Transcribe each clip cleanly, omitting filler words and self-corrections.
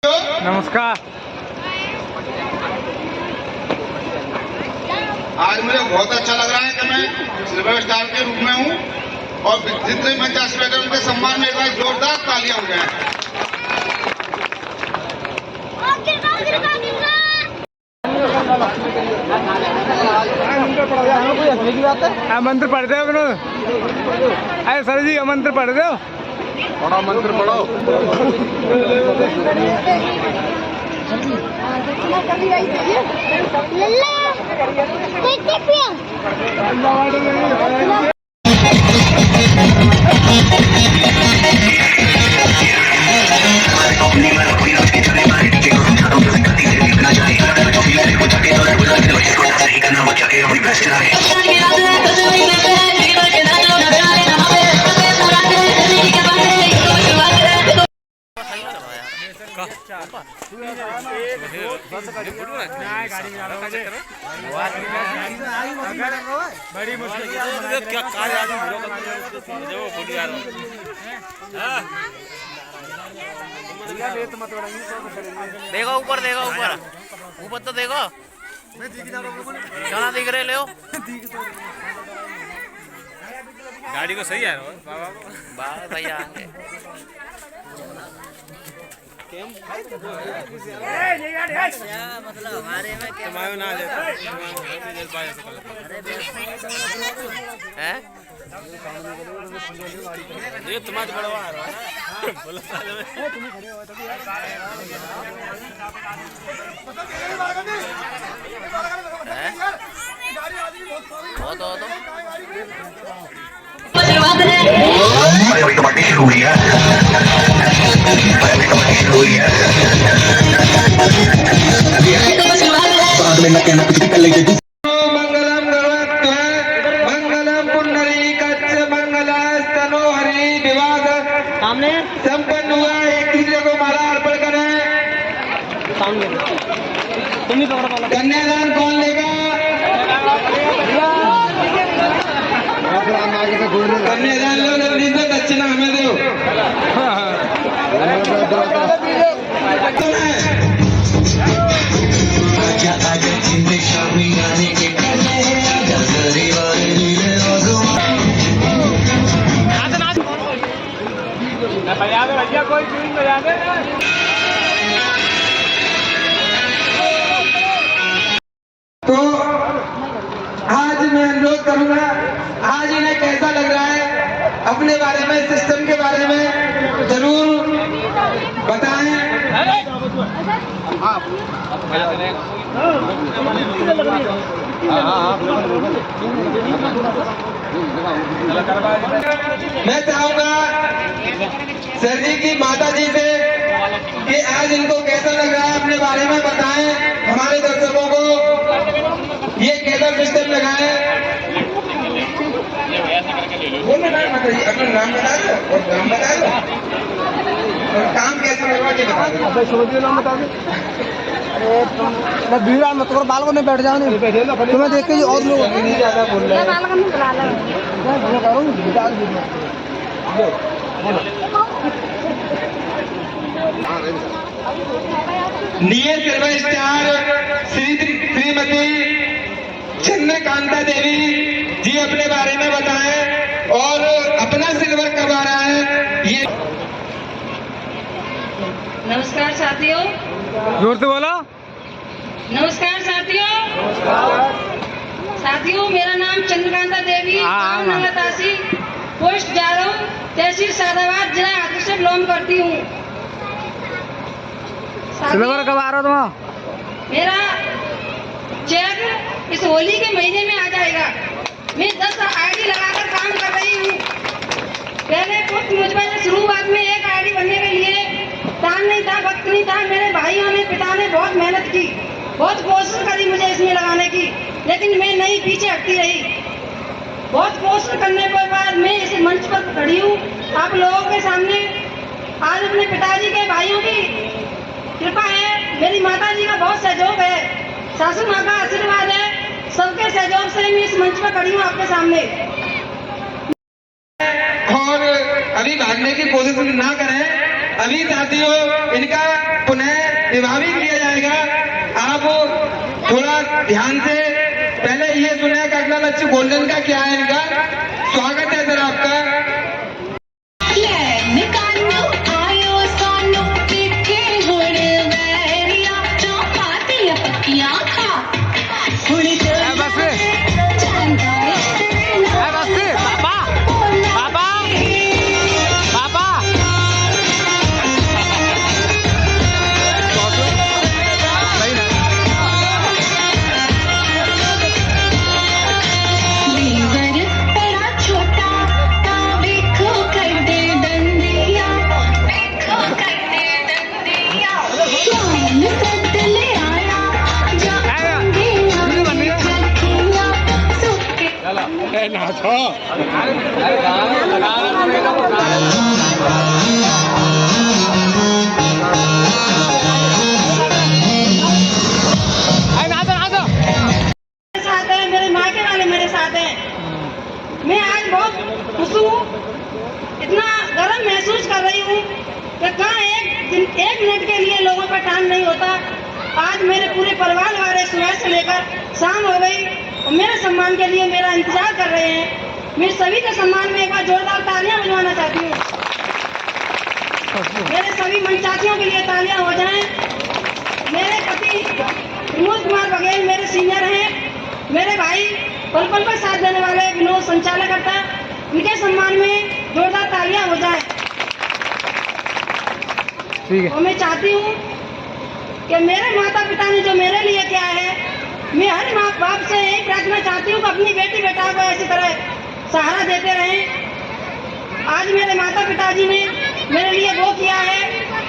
नमस्कार। आज मुझे बहुत अच्छा लग रहा है कि मैं सिल्वर स्टार के रूप में हूँ और जितने मंचास बैठे उनके सम्मान में एक बार जोरदार तालियां हो जाए। मंत्र पढ़ दो अरे सर जी मंत्र पढ़ दो। बड़ा मंत्र पढ़ो। बड़ी मुश्किल देखो ऊपर देखो ऊपर ऊपर तो देखो क्या दिख रहे ले गाड़ी को सही है भैया मतलब हमारे में तुम्हारे ना ये तुम्हारे बड़वा आ रहा है अभी तो पार्टी शुरू हुई है। मंगलम मंगलम पुंडरीकाक्ष मंगलास्तनो हरि विवाह सामने संपन्न हुआ। एक दूसरे को माला अर्पण करें। कन्यादान कौन लेगा? कन्यादान लो जल्दी से, दक्षिणा हमें दो। कोई बजा दे। तो आज मैं अनुरोध करूंगा, आज इन्हें कैसा लग रहा है अपने बारे में, सिस्टम के बारे में जरूर बताएं। मैं चाहूंगा सर जी की माता जी से कि आज इनको कैसा लग रहा है अपने बारे में बताएं हमारे दर्शकों को। ये कैसा सिस्टम लगा है वो माता जी अपना नाम बता दो और नाम बता दो और काम कैसा लगा ये बता दो। नाम बता दो। मैं भीड़ मत करो, बाल को नहीं बैठ जाओ, तुम्हें देख के और लोग ज्यादा बोल रहे नियत सिल्वर स्टार श्रीमती चंद्रकांता देवी जी अपने बारे में बताएं और अपना सिल्वर कब आ रहा है ये। नमस्कार साथियों। जोर से बोलो। नमस्कार साथियों, मेरा नाम चंद्रकांता देवी, गांव नंगतासी, पोस्ट जारम, तहसील सादाबाद, जिला हाथरस से बिलोंग करती हूँ। सिल्वर कब आ रहा तुम? मेरा चेक इस होली के महीने में आ जाएगा। मैं 10 आईडी लगाकर काम कर रही हूँ। पहले कुछ मुझे शुरुआत में एक आईडी बनने के लिए टाइम नहीं था, वक्त नहीं था। मेरे भाइयों ने, पिता ने बहुत मेहनत की, बहुत कोशिश करी मुझे इसमें लगाने की, लेकिन मैं नहीं पीछे हटती रही। बहुत कोशिश करने के बाद मैं इस मंच पर खड़ी हूँ आप लोगों के सामने। आज अपने पिताजी के, भाइयों की कृपा है, मेरी माता जी का बहुत सहयोग है, सासू माँ का आशीर्वाद है, सबके सहयोग से मैं इस मंच पर खड़ी हूँ आपके सामने। और अभी भागने की कोशिश ना करें। अभी साथियों इनका पुनः निभावी किया जाएगा। आप थोड़ा ध्यान से पहले ये सुना कि अगला लक्ष्य गोल्डन का क्या है इनका। स्वागत है सर आपका। मेरे मायके वाले मेरे साथ हैं। मैं आज बहुत खुश हूँ, इतना गर्व महसूस कर रही हूँ कि कहाँ एक मिनट के लिए लोगों का टाइम नहीं होता। आज मेरे पूरे परिवार वाले सुबह से लेकर शाम हो गई और मेरे सम्मान के लिए मेरा इंतजार कर रहे हैं। मैं सभी के सम्मान में एक बार जोरदार तालियां बजवाना चाहती हूँ। मेरे सभी मंचाचियों के लिए तालियां हो जाएं। मेरे पति विनोद कुमार बघेल मेरे सीनियर हैं। मेरे भाई पल पल पर साथ देने वाले विनोद संचालकर्ता, उनके सम्मान में जोरदार तालियां हो जाए। और मैं चाहती हूँ कि मेरे माता पिता ने जो मेरे लिए किया है, मैं हर माँ बाप से यही प्रार्थना चाहती हूँ कि अपनी बेटी बेटा को ऐसी तरह सहारा देते रहें। आज मेरे माता पिताजी ने मेरे लिए वो किया है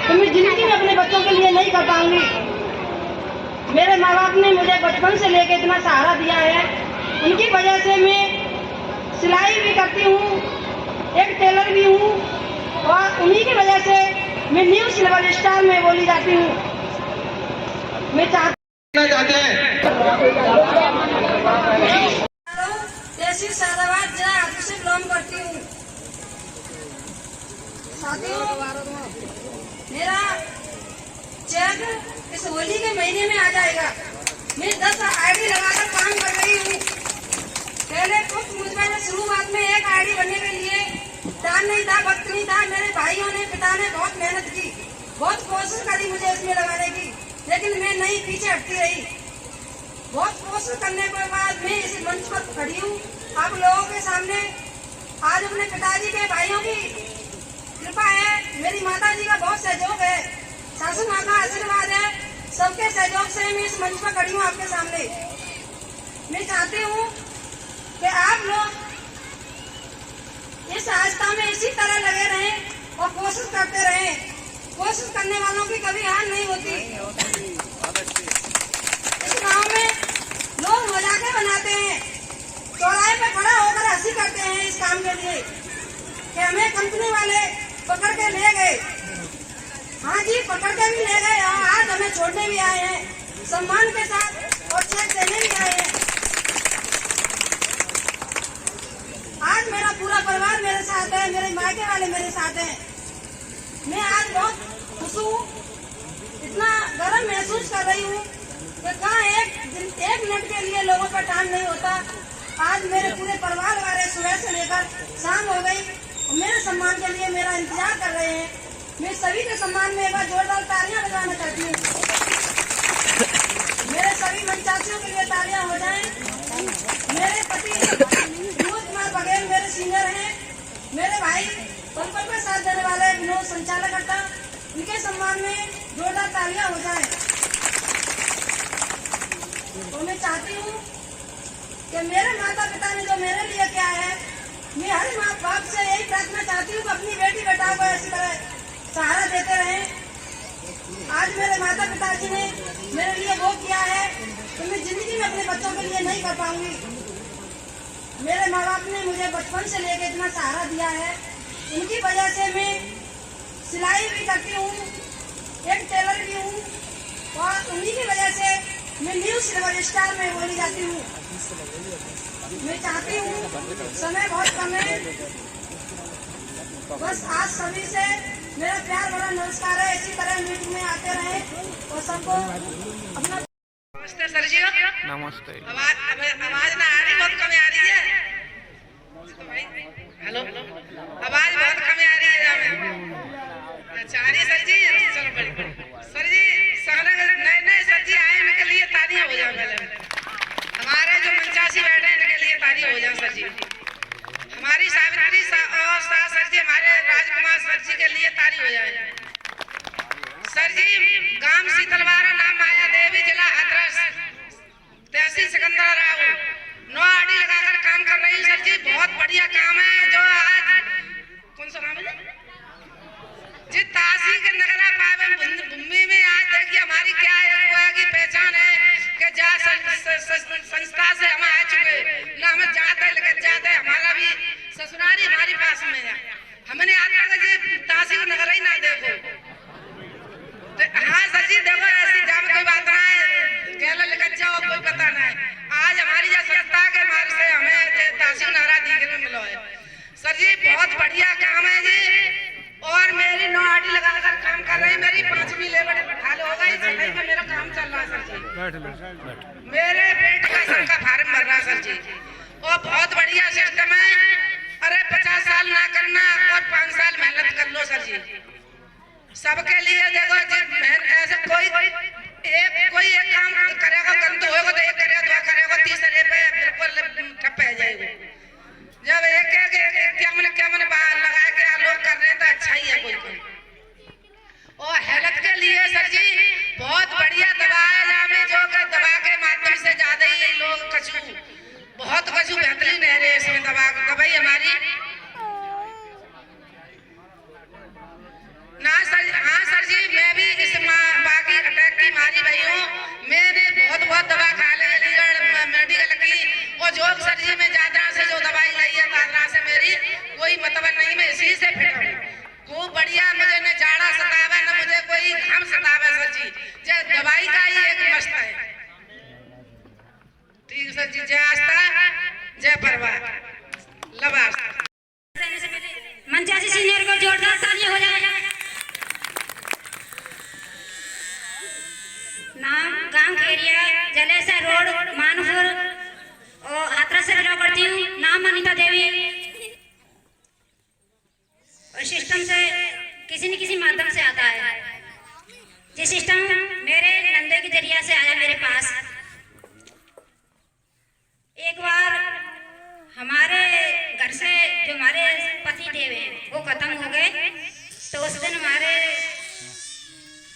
तो मैं जिंदगी में अपने बच्चों के लिए नहीं कर पाऊंगी। मेरे माँ बाप ने मुझे बचपन से लेकर इतना सहारा दिया है, उनकी वजह से मैं सिलाई भी करती हूँ, एक टेलर भी हूँ और उन्हीं की वजह से मैं न्यू सिल्वर स्टार में बोली जाती हूँ। मैं चाहते हैं तहसील सादाबाद जिला हाथी से बिलोंग करती हूँ। साथियों, मेरा चेक इस होली के महीने में आ जाएगा। मैं 10 आईडी लगाकर काम कर रही हूँ। पहले कुछ मुझे शुरुआत में एक आईडी बनने के लिए टाइम नहीं था, वक्त नहीं था। मेरे भाइयों ने पिता ने बहुत मेहनत की, बहुत कोशिश करी मुझे इसमें लगाने की, लेकिन मैं नहीं पीछे हटती रही। बहुत कोशिश करने के बाद मैं इस मंच पर खड़ी हूँ आप लोगों के सामने। आज अपने पिताजी के भाइयों की कृपा है, मेरी माता जी का बहुत सहयोग है, सासू माँ का आशीर्वाद है, सबके सहयोग से मैं इस मंच पर खड़ी हूँ आपके सामने। मैं चाहती हूँ कि आप लोग इस आस्था में इसी तरह लगे रहें और कोशिश करते रहें। कोशिश करने वालों की कभी हार नहीं होती। इस गांव में लोग मजाके बनाते हैं, चौराहे पे खड़ा होकर हंसी करते हैं इस काम के लिए कि हमें कंपनी वाले पकड़ के ले गए। हाँ जी, पकड़ के भी ले गए और आज हमें छोड़ने भी आए हैं सम्मान के साथ और चेक देने भी आए हैं। आज मेरा पूरा परिवार मेरे साथ है, मेरे मायके वाले मेरे साथ हैं। मैं आज बहुत खुश हूँ, इतना गर्व महसूस कर रही हूँ कि कहाँ एक मिनट के लिए लोगों का टाइम नहीं होता। आज मेरे पूरे परिवार वाले सुबह से लेकर शाम हो गई और मेरे सम्मान के लिए मेरा इंतजार कर रहे हैं। मैं सभी के सम्मान में एक बार जोरदार तालियां बजाना चाहती हूँ। मेरे सभी मंचाचियों के लिए तालियां हो जाएं। मेरे पति विनोद कुमार बघेल मेरे सीनियर हैं। मेरे भाई पल पल पर साथ देने वाले विनोद संचालकर्ता, उनके सम्मान में जोरदार तालियां हो जाएं। तो मैं चाहती हूँ कि मेरे माता पिता ने जो मेरे लिए किया है, मैं हर माँ बाप से यही प्रार्थना चाहती हूँ कि अपनी बेटी बेटा को ऐसी तरह सहारा देते रहें। आज मेरे माता पिताजी ने मेरे लिए वो किया है तो मैं जिंदगी में अपने बच्चों के लिए नहीं कर पाऊंगी। मेरे माँ बाप ने मुझे बचपन से लेकर इतना सहारा दिया है, उनकी वजह से मैं सिलाई भी करती हूँ, एक टेलर भी हूँ और उन्हीं की वजह से मैं न्यू सिल्वर स्टार में बोली जाती हूँ। मैं चाहती हूँ, समय बहुत कम है, बस आज सभी से मेरा प्यार भरा नमस्कार है। इसी तरह मीटिंग में आते रहे और सबको अपना नमस्ते सर जी। नमस्ते। आवाज ना आ रही, बहुत कम आ रही है। हेलो, आवाज बहुत कम आ रही है। अच्छा आ रही सर जी, चलो बढ़िया। सर जी नए नए सर जी आए, इनके लिए तालियां हो जाए पहले। हमारे जो 85 बैठे हैं इनके लिए तालियां हो जाए सर जी। हमारी सावित्री और सर जी, हमारे राजकुमार सर जी के लिए ताली हो जाए। सर जी गांव शीतलवारा, नाम माया देवी, जिला हाथरस, तहसील सिकंदराबाद, 9 आड़ी लगाकर काम कर रही सर जी। बहुत बढ़िया काम है। जो आज कौन सा नाम है जी, तासी के नगरा पावन भूमि में आज देखिए हमारी क्या हुआ की पहचान है कि जा संस्था से हम आ चुके ना, हमें जाते लेकर जाते हमारा भी ससुरारी हमारी पास में है। हमने आज तक तासी को नगर ही ना देखो। हाँ सर जी देखो, ऐसी जाम कोई बात ना है, केला लेकर जाओ कोई पता ना है। आज हमारी जो संस्था के मार्ग से हमें तासी नगरा देखने में मिला है सर जी। बहुत बढ़िया काम है जी। और मेरी 9 आड़ी लगाकर काम कर रही, मेरी 5वीं लेबर हाल हो गई, सफाई में मेरा काम चल रहा है सर जी। मेरे पेट का सर का फार्म भर रहा है सर जी। और बहुत बढ़िया सिस्टम है। अरे 50 साल ना करना और 5 साल मेहनत कर लो सर जी। सबके लिए देखो ऐसे कोई एक काम करेगा गंद होगा तो एक करेगा, 2 करेगा, तीसरे पे बिल्कुल ठप है जाएगा। जब एक क्या मैंने लगा के लोग कर रहे हैं तो अच्छा ही है कोई। और हेल्थ के लिए सर जी बहुत बढ़िया दवा है, जहाँ जो दवा के माध्यम से ज्यादा ही लोग बहुत कछु बेहतरीन है रे इसमें दवाई हमारी ना सर। हाँ सर जी, मैं भी इस बाकी अटैक की मारी भाई हूँ। मैंने बहुत दवा खा ली अलीगढ़ मेडिकल की। और जो सर जी मैं दादरा से जो दवाई लाई है, दादरा से मेरी कोई मतलब नहीं, मैं इसी से फिट हूँ। खूब बढ़िया, मुझे न जाड़ा सतावे न मुझे कोई घाम सतावे सर जी। जय दवाई का ही एक मस्त है। ठीक सर जी, जय आस्था जय परवार लव। 85 सीनियर को जोरदार तालियां हो जाए। नाम गांव एरिया जलेसर रोड मानपुर और हाथरस से बिलोंग करती हूँ। नाम अनीता देवी। और सिस्टम से किसी न किसी माध्यम से आता है। ये सिस्टम मेरे नंदे के जरिया से आया मेरे पास। एक बार हमारे घर से जो हमारे पति देव हैं वो खत्म हो गए, तो उस दिन हमारे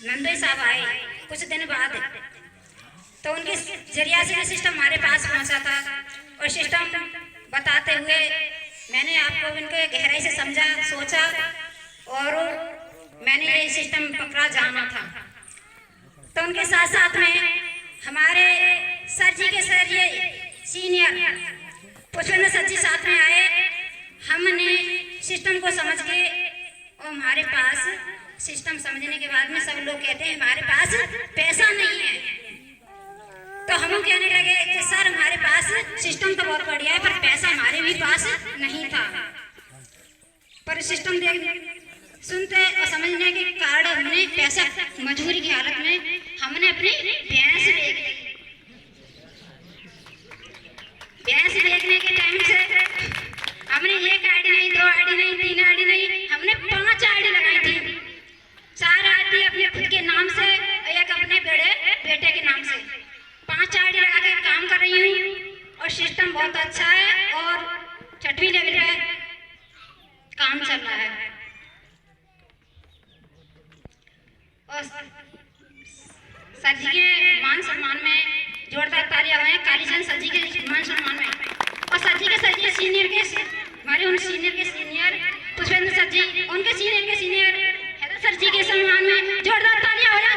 नंदोई साहब आए कुछ दिन बाद, तो उनके जरिया से सिस्टम हमारे पास पहुंचा था। और सिस्टम बताते हुए मैंने आपको इनके गहराई से समझा, सोचा और मैंने ये सिस्टम पकड़ा जाना था। तो उनके साथ साथ में हमारे सर जी के सीनियर पुष्पेंद्र सर जी साथ में आए। हमने सिस्टम को समझ के और हमारे पास सिस्टम समझने के बाद में सब लोग कहते हैं हमारे पास पैसा नहीं है, तो हम कहने लगे कि सर हमारे पास सिस्टम तो बहुत बढ़िया है पर पैसा हमारे भी पास नहीं था। पर सिस्टम सुनते और समझने के कारण हमने पैसा मजबूरी की हालत में हमने अपनी भैंस बेचने के टाइम से हमने 1 आईडी नहीं, 2 आईडी नहीं, 3 आईडी नहीं, हमने 5 आईडी लगाई थी। 4 आईडी अपने खुद के नाम से, एक अपने बेटे के नाम से। 5 आईडी लगा के काम कर रही हूँ और सिस्टम बहुत अच्छा है और 6वीं लेवल पे काम चल रहा है। और सर जी के मान सम्मान में जोरदार तालियां हुए कालीचंद सर जी के मान सम्मान में। और सर जी के सीनियर के हमारे उन सीनियर के सीनियर पुष्पेंद्र सर जी, उनके सीनियर के सीनियर हैदर सर जी के सम्मान में जोरदार तालियां हो जाए।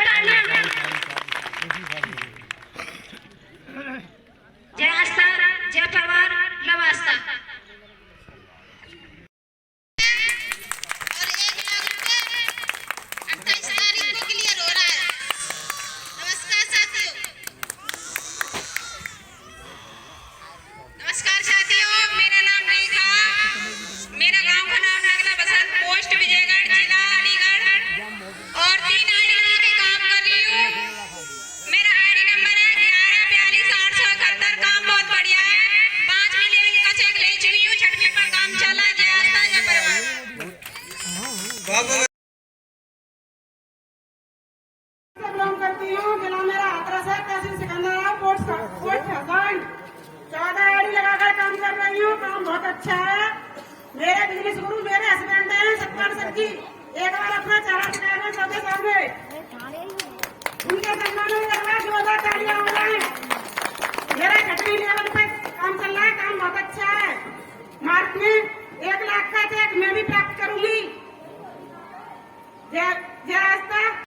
जय आस्था जय परिवार लव आस्था। नमस्कार साथियों, मेरा नाम रेखा, मेरा गांव का नाम लगला बसंत, पोस्ट विजयगढ़, जिला अलीगढ़ और 3 आईडी रही हूँ। जिला मेरा हाथरस है, तहसील सिकंदराबाद, कोट खरसाण। 14 आईडी लगाकर काम कर रही हूँ। काम बहुत अच्छा है। मेरे बिजनेस गुरु मेरे हस्बैंड हैं सतपाल सर जी। एक बार अपना चारा दिखा दें सबके सामने। उनके सम्मान में एक बार 2000 तालियां हो जाए। मेरा घटनी लेवल पे काम चल रहा है। काम बहुत अच्छा है। मार्च में 1 लाख का चेक मैं भी प्राप्त करूंगी। जय आस्था।